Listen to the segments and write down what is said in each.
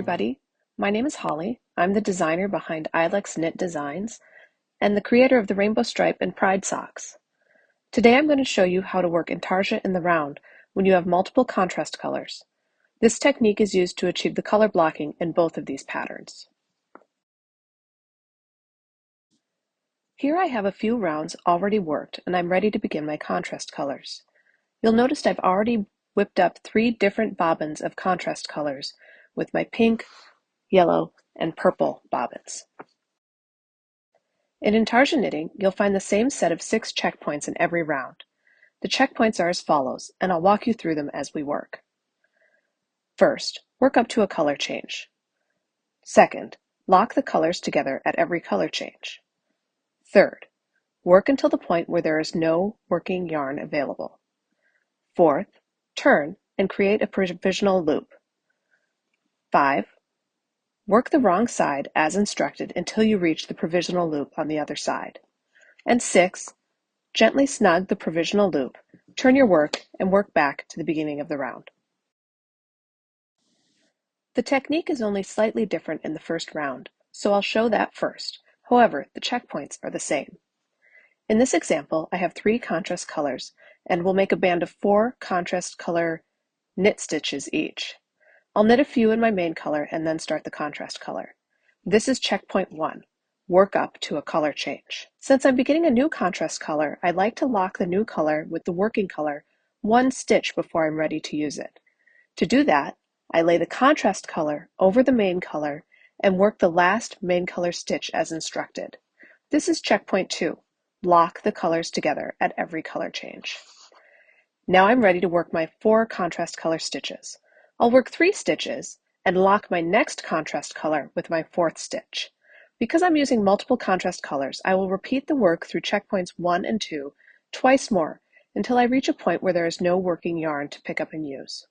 everybody. My name is Holly. I'm the designer behind Ilex Knit Designs and the creator of the Rainbow Stripe and Pride socks. Today I'm going to show you how to work Intarsia in the round when you have multiple contrast colors. This technique is used to achieve the color blocking in both of these patterns. Here I have a few rounds already worked and I'm ready to begin my contrast colors. You'll notice I've already whipped up 3 different bobbins of contrast colors with my pink, yellow, and purple bobbins. In Intarsia knitting, you'll find the same set of 6 checkpoints in every round. The checkpoints are as follows, and I'll walk you through them as we work. First, work up to a color change. Second, lock the colors together at every color change. Third, work until the point where there is no working yarn available. Fourth, turn and create a provisional loop. 5. Work the wrong side as instructed until you reach the provisional loop on the other side. And 6. Gently snug the provisional loop, turn your work, and work back to the beginning of the round. The technique is only slightly different in the first round, so I'll show that first. However, the checkpoints are the same. In this example, I have 3 contrast colors, and we'll make a band of 4 contrast color knit stitches each. I'll knit a few in my main color and then start the contrast color. This is checkpoint 1, work up to a color change. Since I'm beginning a new contrast color, I like to lock the new color with the working color 1 stitch before I'm ready to use it. To do that, I lay the contrast color over the main color and work the last main color stitch as instructed. This is checkpoint 2, lock the colors together at every color change. Now I'm ready to work my 4 contrast color stitches. I'll work 3 stitches and lock my next contrast color with my 4th stitch. Because I'm using multiple contrast colors, I will repeat the work through checkpoints 1 and 2 twice more until I reach a point where there is no working yarn to pick up and use.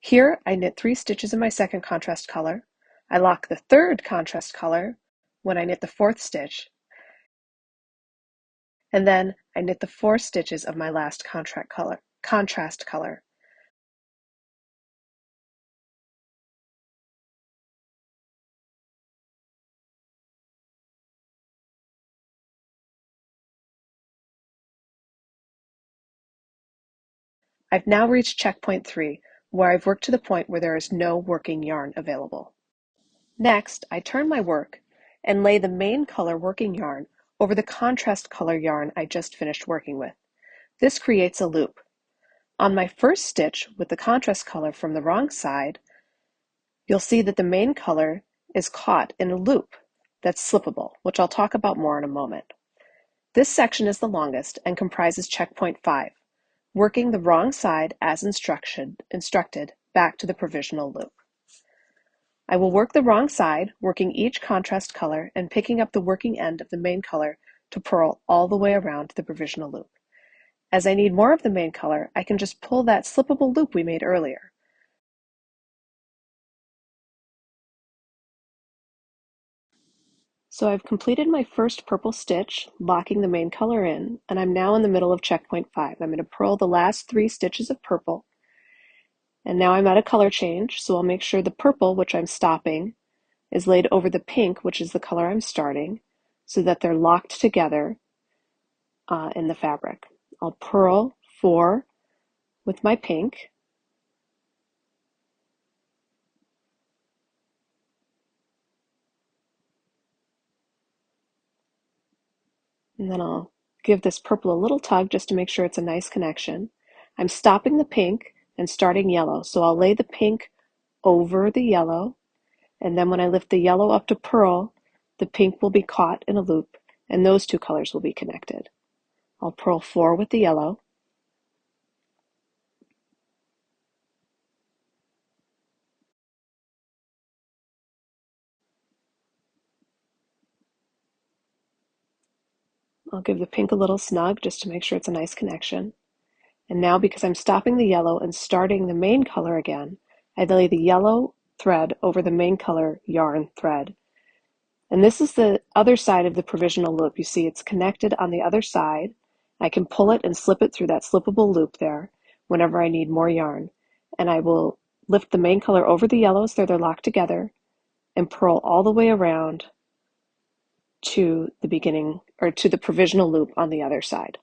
Here I knit 3 stitches in my second contrast color. I lock the 3rd contrast color when I knit the 4th stitch, and then I knit the 4 stitches of my last contrast color. I've now reached checkpoint 3, where I've worked to the point where there is no working yarn available. Next, I turn my work and lay the main color working yarn over the contrast color yarn I just finished working with. This creates a loop. On my first stitch with the contrast color from the wrong side, you'll see that the main color is caught in a loop that's slippable, which I'll talk about more in a moment. This section is the longest and comprises checkpoint 5, working the wrong side as instructed back to the provisional loop. I will work the wrong side, working each contrast color and picking up the working end of the main color to purl all the way around the provisional loop. As I need more of the main color, I can just pull that slippable loop we made earlier. So I've completed my first purple stitch, locking the main color in, and I'm now in the middle of checkpoint 5. I'm going to purl the last 3 stitches of purple, and now I'm at a color change, so I'll make sure the purple, which I'm stopping, is laid over the pink, which is the color I'm starting, so that they're locked together in the fabric. I'll purl 4 with my pink, and then I'll give this purple a little tug just to make sure it's a nice connection. I'm stopping the pink and starting yellow, so I'll lay the pink over the yellow, and then when I lift the yellow up to purl, the pink will be caught in a loop, and those 2 colors will be connected. I'll purl 4 with the yellow, I'll give the pink a little snug just to make sure it's a nice connection. And now, because I'm stopping the yellow and starting the main color again, I lay the yellow thread over the main color yarn thread And this is the other side of the provisional loop. You see it's connected on the other side. I can pull it and slip it through that slippable loop there whenever I need more yarn. And I will lift the main color over the yellows so they're locked together and purl all the way around to the beginning or to the provisional loop on the other side.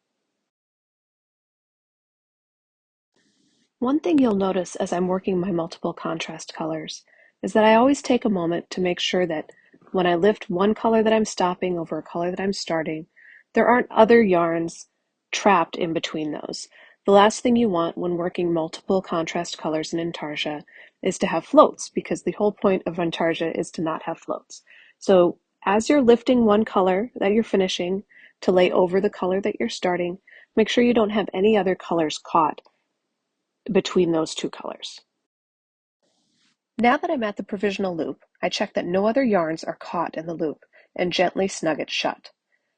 One thing you'll notice as I'm working my multiple contrast colors is that I always take a moment to make sure that when I lift one color that I'm stopping over a color that I'm starting, there aren't other yarns trapped in between those. The last thing you want when working multiple contrast colors in Intarsia is to have floats, because the whole point of Intarsia is to not have floats. So as you're lifting one color that you're finishing to lay over the color that you're starting, make sure you don't have any other colors caught between those two colors. Now that I'm at the provisional loop, I check that no other yarns are caught in the loop and gently snug it shut.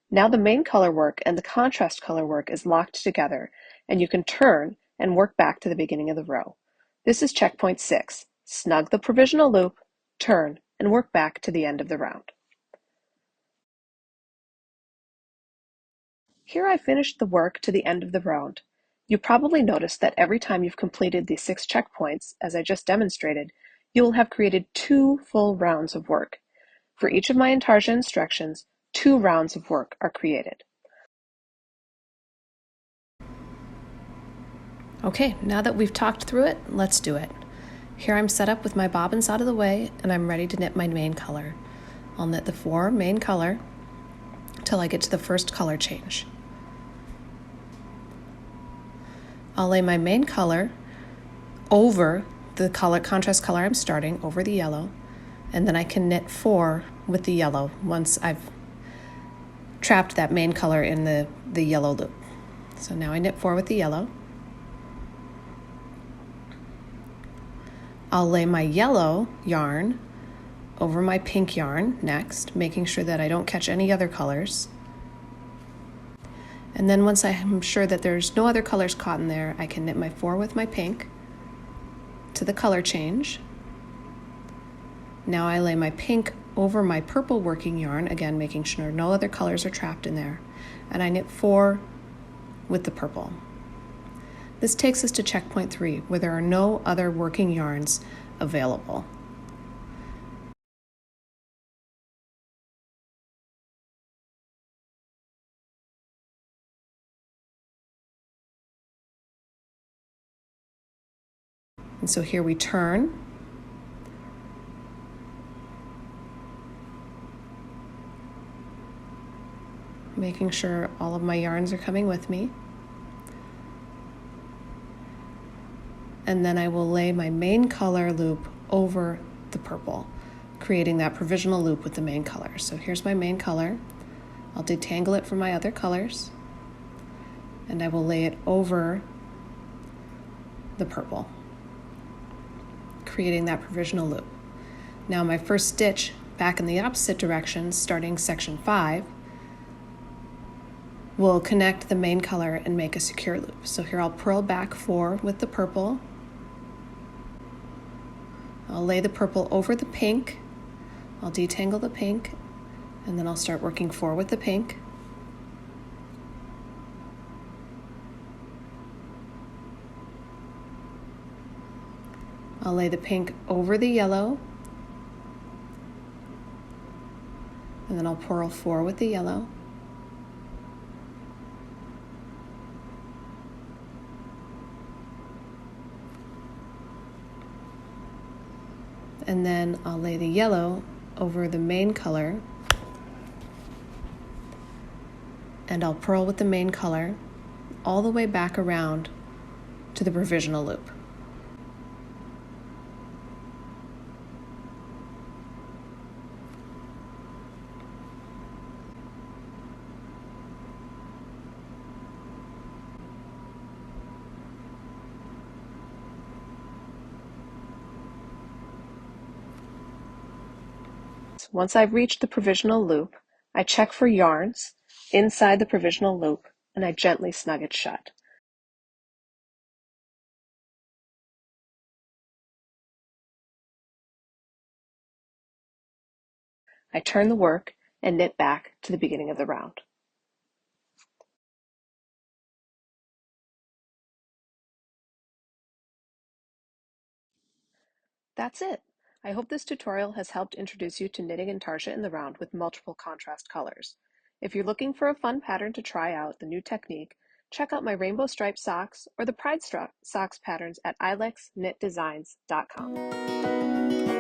Now the main color work and the contrast color work is locked together, and you can turn and work back to the beginning of the row. This is checkpoint 6. Snug the provisional loop, turn, and work back to the end of the round. Here I finished the work to the end of the round. You probably noticed that every time you've completed the 6 checkpoints, as I just demonstrated, you will have created 2 full rounds of work. For each of my Intarsia instructions, 2 rounds of work are created. Okay, now that we've talked through it, let's do it. Here I'm set up with my bobbins out of the way, and I'm ready to knit my main color. I'll knit the 4 main color till I get to the first color change. I'll lay my main color over the contrast color I'm starting, over the yellow, and then I can knit 4 with the yellow once I've trapped that main color in the yellow loop. So now I knit 4 with the yellow. I'll lay my yellow yarn over my pink yarn next, making sure that I don't catch any other colors. And then once I'm sure that there's no other colors caught in there, I can knit my 4 with my pink to the color change. Now I lay my pink over my purple working yarn, again making sure no other colors are trapped in there, and I knit 4 with the purple. This takes us to checkpoint 3, where there are no other working yarns available. And so here we turn, making sure all of my yarns are coming with me. And then I will lay my main color loop over the purple, creating that provisional loop with the main color. So here's my main color. I'll detangle it from my other colors, and I will lay it over the purple, creating that provisional loop. Now my first stitch back in the opposite direction, starting section 5, will connect the main color and make a secure loop. So here I'll purl back 4 with the purple. I'll lay the purple over the pink. I'll detangle the pink, and then I'll start working 4 with the pink. I'll lay the pink over the yellow, and then I'll purl 4 with the yellow. And then I'll lay the yellow over the main color, and I'll purl with the main color all the way back around to the provisional loop. Once I've reached the provisional loop, I check for yarns inside the provisional loop, and I gently snug it shut. I turn the work and knit back to the beginning of the round. That's it! I hope this tutorial has helped introduce you to knitting Intarsia in the round with multiple contrast colors. If you're looking for a fun pattern to try out the new technique, check out my rainbow striped socks or the pride socks patterns at ilexknitdesigns.com.